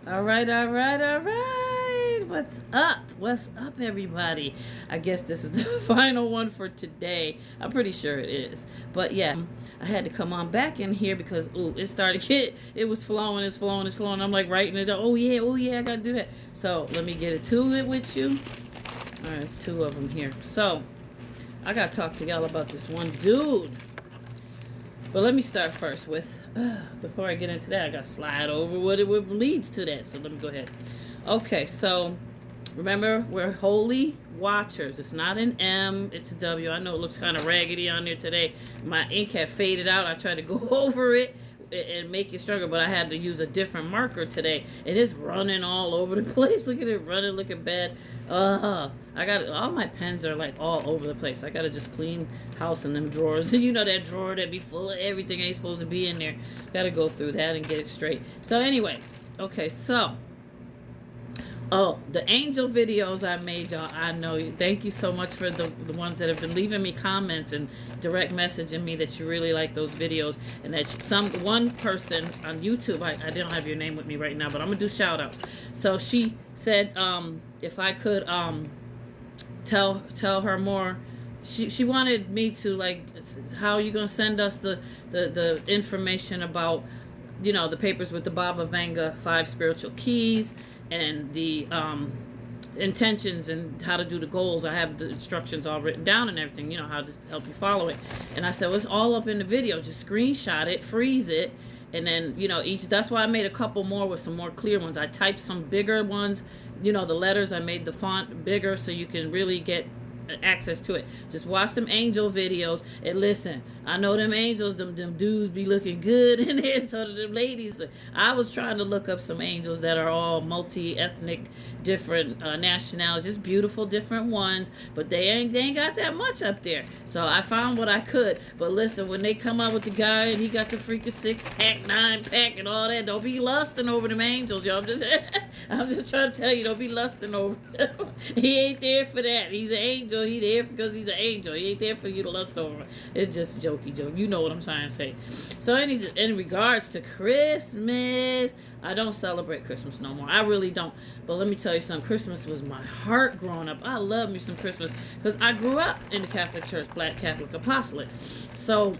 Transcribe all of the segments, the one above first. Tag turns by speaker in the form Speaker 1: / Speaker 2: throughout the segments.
Speaker 1: All right, all right, all right. What's up? What's up, everybody? I guess this is the final one for today. I'm pretty sure it is. But yeah, I had to come on back in here because, it started it was flowing, it's flowing, it's flowing. I'm like writing it, oh yeah, I gotta do that. So let me get it to it with you. All right, there's two of them here. So I gotta talk to y'all about this one dude. But let me start first with, before I get into that, I got to slide over what leads to that. So let me go ahead. Okay, so remember, we're holy watchers. It's not an M, it's a W. I know it looks kind of raggedy on there today. My ink had faded out. I tried to go over it and make it stronger, but I had to use a different marker today. And it's running all over the place. Look at it running, looking bad. I got all my pens are like all over the place. I gotta just clean house in them drawers. And you know that drawer that be full of everything ain't supposed to be in there. Gotta go through that and get it straight. So anyway, okay, so the angel videos I made, y'all. I know you. Thank you so much for the ones that have been leaving me comments and direct messaging me that you really like those videos, and that one person on YouTube, I don't have your name with me right now, but I'm gonna do shout outs. So she said if I could tell her more. She wanted me to, like, how are you gonna send us the information about, you know, the papers with the Baba Vanga 5 spiritual keys and the intentions and how to do the goals. I have the instructions all written down and everything, you know, how to help you follow it. And I said, well, it's all up in the video. Just screenshot it, freeze it, and then, you know, that's why I made a couple more with some more clear ones. I typed some bigger ones, you know, the letters, I made the font bigger so you can really get access to it. Just watch them angel videos and listen. I know them angels, them dudes be looking good in there. So do them ladies. I was trying to look up some angels that are all multi-ethnic, different nationalities, just beautiful, different ones. But they ain't got that much up there. So I found what I could. But listen, when they come out with the guy and he got the freaking 6-pack, 9-pack, and all that, don't be lusting over them angels, y'all. I'm just trying to tell you, don't be lusting over them. He ain't there for that. He's an angel. He there because he's an angel. He ain't there for you to lust over. It's just a jokey joke. You know what I'm trying to say. So in regards to Christmas, I don't celebrate Christmas no more. I really don't. But let me tell you something. Christmas was my heart growing up. I love me some Christmas because I grew up in the Catholic Church, Black Catholic Apostolate. So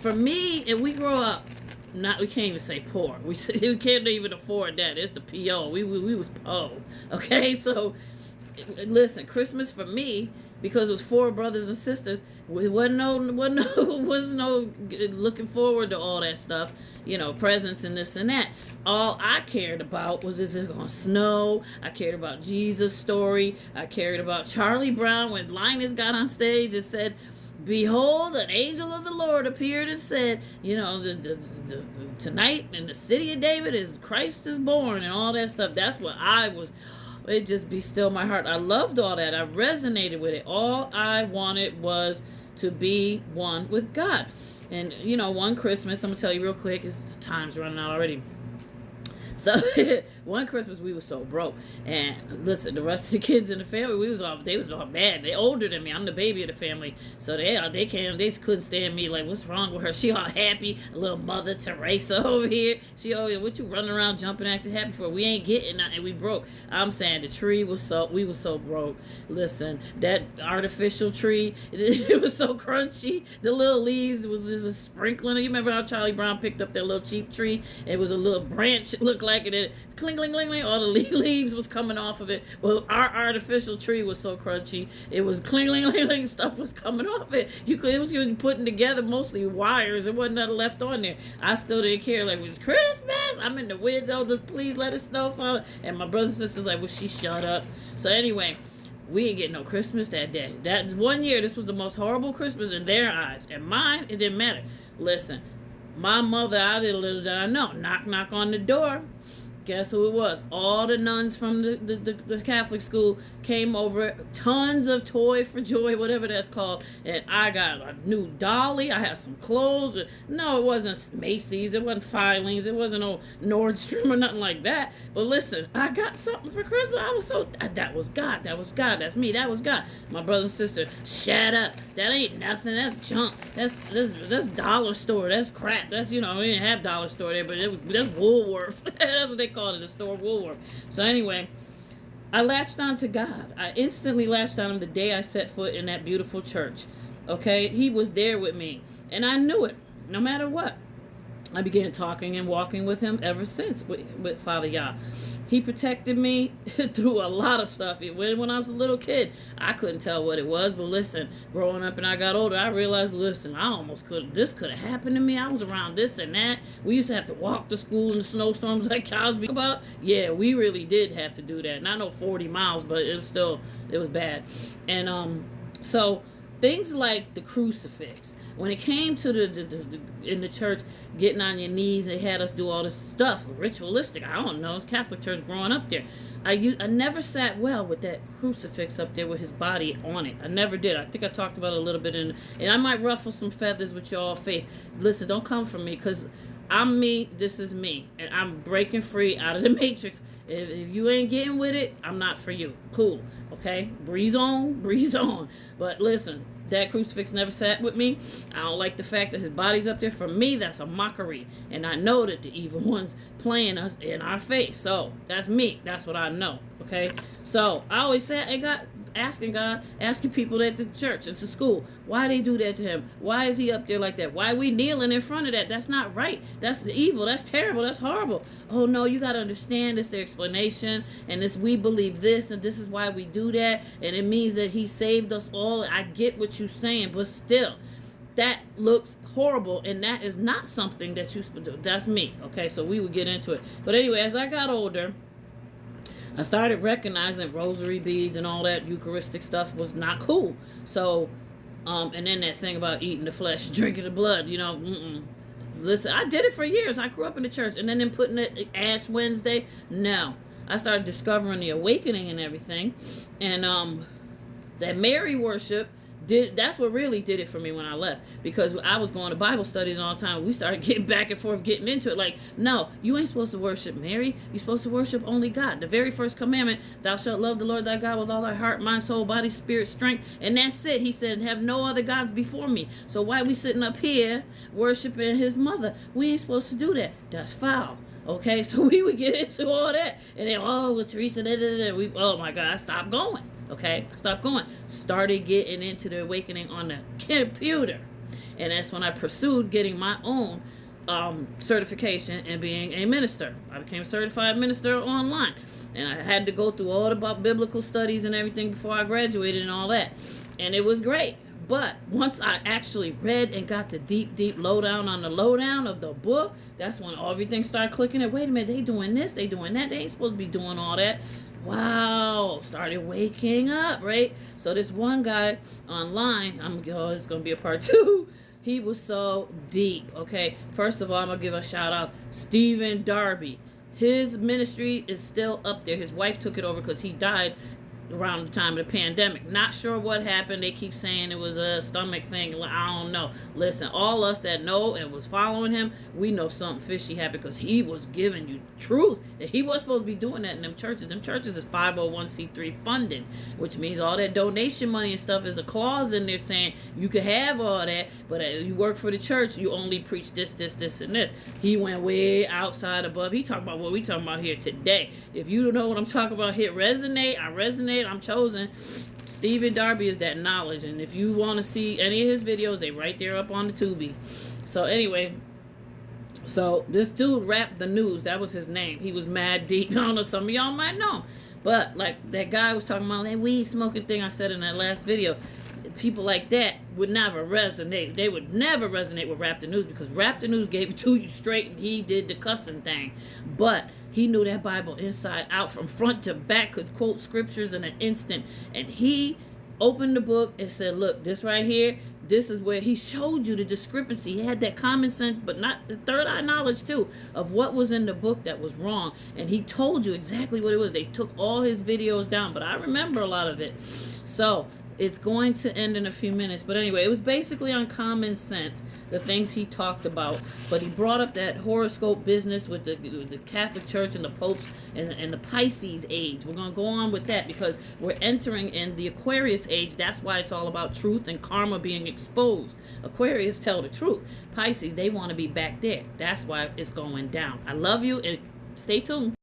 Speaker 1: for me, if we grow up, we can't even say poor. We can't even afford that. It's the PO. We was po. Okay, so listen, Christmas for me, because it was 4 brothers and sisters, it wasn't no looking forward to all that stuff, you know, presents and this and that. All I cared about was, is it gonna snow? I cared about Jesus' story. I cared about Charlie Brown when Linus got on stage and said, behold, an angel of the Lord appeared and said, you know, tonight in the city of David Christ is born, and all that stuff. That's what I was. It just be still my heart. I loved all that. I resonated with it. All I wanted was to be one with God. And, you know, one Christmas, I'm going to tell you real quick, time's running out already. So one Christmas we were so broke, and listen, the rest of the kids in the family, they was all bad. They older than me. I'm the baby of the family, so they couldn't stand me. Like, what's wrong with her? She all happy, a little Mother Teresa over here. She always, what you running around jumping, acting happy for? We ain't getting nothing. We broke. I'm saying the tree we was so broke. Listen, that artificial tree, it was so crunchy. The little leaves was just a sprinkling. You remember how Charlie Brown picked up that little cheap tree? It was a little branch. It looked like it, cling, cling, cling, cling, all the leaves was coming off of it. Well, our artificial tree was so crunchy, it was cling, cling, cling, cling, stuff was coming off it. It was putting together mostly wires. There wasn't nothing left on there. I still didn't care. Like, it was Christmas. I'm in the window. Just please let it snow fall. And my brothers and sisters like, well, she shut up. So anyway, we ain't getting no Christmas that day. That's one year. This was the most horrible Christmas in their eyes. And mine, it didn't matter. Listen, my mother, I know, knock on the door. Guess who it was? All the nuns from the Catholic school came over. Tons of toy for joy, whatever that's called. And I got a new dolly. I had some clothes. No, it wasn't Macy's. It wasn't Filings. It wasn't no Nordstrom or nothing like that. But listen, I got something for Christmas. I was so, that was God. That was God. That's me. That was God. My brother and sister, shut up. That ain't nothing. That's junk. That's dollar store. That's crap. That's, you know, we didn't have dollar store there, but that's Woolworth. That's what they call called it, a store Woolworth. So anyway, I latched on to God. I instantly latched on him the day I set foot in that beautiful church. Okay, he was there with me, and I knew it. No matter what, I began talking and walking with him ever since with Father Yah. He protected me through a lot of stuff. When I was a little kid, I couldn't tell what it was, but listen, growing up and I got older, I realized, listen, this could have happened to me. I was around this and that. We used to have to walk to school in the snowstorms like Cosby about. Yeah, we really did have to do that. Not no 40 miles, but it was bad. And so things like the crucifix. When it came to the in the church, getting on your knees, they had us do all this stuff, ritualistic. I don't know. It's Catholic church growing up there. I never sat well with that crucifix up there with his body on it. I never did. I think I talked about it a little bit, and I might ruffle some feathers with y'all faith. Listen, don't come for me, because I'm me. This is me, and I'm breaking free out of the matrix. If you ain't getting with it, I'm not for you. Cool, okay? Breeze on. But listen, that crucifix never sat with me. I don't like the fact that his body's up there. For me, that's a mockery. And I know that the evil one's playing us in our face. So, that's me. That's what I know. Okay? So, I always say, hey, God, asking people at the church, at the school, why they do that to him? Why is he up there like that? Why are we kneeling in front of that? That's not right. That's evil. That's terrible. That's horrible. Oh, no, you got to understand this, their explanation, and this, we believe this, and this is why we do that, and it means that he saved us all. I get what you're saying, but still, that looks horrible, and that is not something that you should do. That's me. Okay, so we would get into it. But anyway, as I got older, I started recognizing rosary beads and all that Eucharistic stuff was not cool. So, and then that thing about eating the flesh, drinking the blood, Listen, I did it for years. I grew up in the church. And then putting it Ash Wednesday, no. I started discovering the awakening and everything. And that Mary worship, that's what really did it for me when I left, because I was going to Bible studies all the time. We started getting back and forth, getting into it. Like, no, you ain't supposed to worship Mary. You're supposed to worship only God. The very first commandment, thou shalt love the Lord thy God with all thy heart, mind, soul, body, spirit, strength. And that's it. He said, have no other gods before me. So why we sitting up here worshiping his mother? We ain't supposed to do that. That's foul. Okay, so we would get into all that. And then, with Teresa, oh my God, I stopped going. Okay, I stopped going. Started getting into the awakening on the computer. And that's when I pursued getting my own certification and being a minister. I became a certified minister online. And I had to go through all about biblical studies and everything before I graduated and all that. And it was great. But once I actually read and got the deep lowdown on the lowdown of the book, that's when everything started clicking. And wait a minute, they doing this, they doing that. They ain't supposed to be doing all that. Wow, started waking up, right? So this one guy online, it's going to be a part 2. He was so deep, okay? First of all, I'm going to give a shout out, Stephen Darby. His ministry is still up there. His wife took it over because he died around the time of the pandemic. Not sure what happened. They keep saying it was a stomach thing. I don't know. Listen, all us that know and was following him, we know something fishy happened, because he was giving you truth that he was supposed to be doing that in them churches. Them churches is 501c3 funded, which means all that donation money and stuff is a clause in there saying you can have all that, but you work for the church, you only preach this, and this. He went way outside above. He talked about what we talking about here today. If you don't know what I'm talking about, hit resonate. I resonate. I'm chosen. Stephen Darby is that knowledge, and if you want to see any of his videos, they right there up on the Tubi. So anyway, so this dude rapped the news. That was his name. He was mad deep. I don't know, some of y'all might know him, but like that guy was talking about that weed smoking thing I said in that last video. People like that would never resonate. They would never resonate with Rap the News, because Rap the News gave it to you straight and he did the cussing thing. But he knew that Bible inside out, from front to back, could quote scriptures in an instant. And he opened the book and said, look, this right here, this is where he showed you the discrepancy. He had that common sense, but not the third eye knowledge too, of what was in the book that was wrong. And he told you exactly what it was. They took all his videos down, but I remember a lot of it. So it's going to end in a few minutes. But anyway, it was basically on common sense, the things he talked about. But he brought up that horoscope business with the Catholic Church and the popes and the Pisces age. We're going to go on with that because we're entering in the Aquarius age. That's why it's all about truth and karma being exposed. Aquarius tell the truth. Pisces, they want to be back there. That's why it's going down. I love you, and stay tuned.